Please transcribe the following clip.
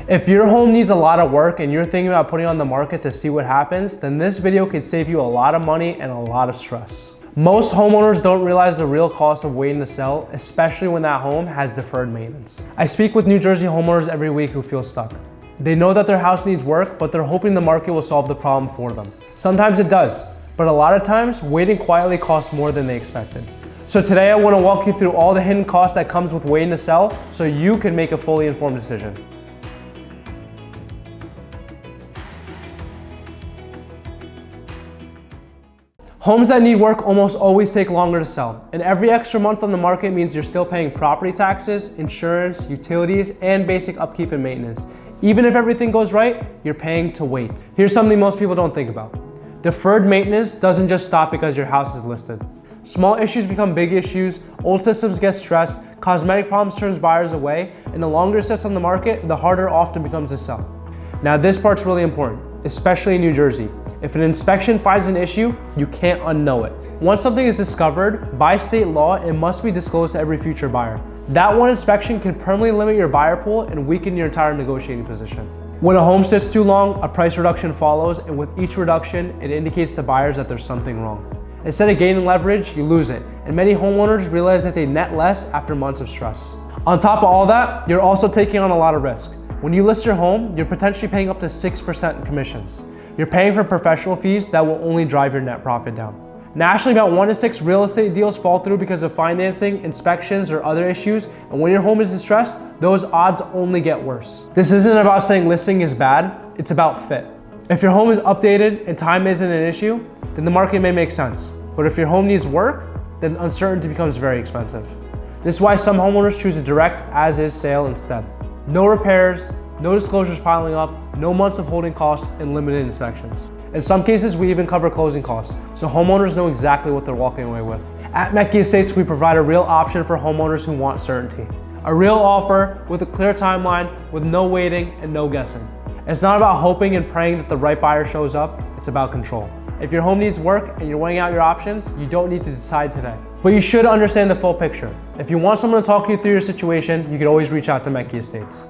If your home needs a lot of work and you're thinking about putting it on the market to see what happens, then this video could save you a lot of money and a lot of stress. Most homeowners don't realize the real cost of waiting to sell, especially when that home has deferred maintenance. I speak with New Jersey homeowners every week who feel stuck. They know that their house needs work, but they're hoping the market will solve the problem for them. Sometimes it does, but a lot of times, waiting quietly costs more than they expected. So today I want to walk you through all the hidden costs that comes with waiting to sell so you can make a fully informed decision. Homes that need work almost always take longer to sell, and every extra month on the market means you're still paying property taxes, insurance, utilities, and basic upkeep and maintenance. Even if everything goes right, you're paying to wait. Here's something most people don't think about. Deferred maintenance doesn't just stop because your house is listed. Small issues become big issues, old systems get stressed, cosmetic problems turns buyers away, and the longer it sits on the market, the harder it often becomes to sell. Now this part's really important, especially in New Jersey. If an inspection finds an issue, you can't unknow it. Once something is discovered, by state law, it must be disclosed to every future buyer. That one inspection can permanently limit your buyer pool and weaken your entire negotiating position. When a home sits too long, a price reduction follows, and with each reduction, it indicates to buyers that there's something wrong. Instead of gaining leverage, you lose it, and many homeowners realize that they net less after months of stress. On top of all that, you're also taking on a lot of risk. When you list your home, you're potentially paying up to 6% in commissions. You're paying for professional fees that will only drive your net profit down. Nationally, about 1 in 6 real estate deals fall through because of financing, inspections, or other issues, and when your home is distressed, those odds only get worse. This isn't about saying listing is bad, it's about fit. If your home is updated and time isn't an issue, then the market may make sense. But if your home needs work, then uncertainty becomes very expensive. This is why some homeowners choose a direct as-is sale instead. No repairs, no disclosures piling up, no months of holding costs, and limited inspections. In some cases, we even cover closing costs, so homeowners know exactly what they're walking away with. At Mecki Estates, we provide a real option for homeowners who want certainty. A real offer with a clear timeline, with no waiting and no guessing. It's not about hoping and praying that the right buyer shows up, it's about control. If your home needs work and you're weighing out your options, you don't need to decide today. But you should understand the full picture. If you want someone to talk you through your situation, you can always reach out to Mecki Estates.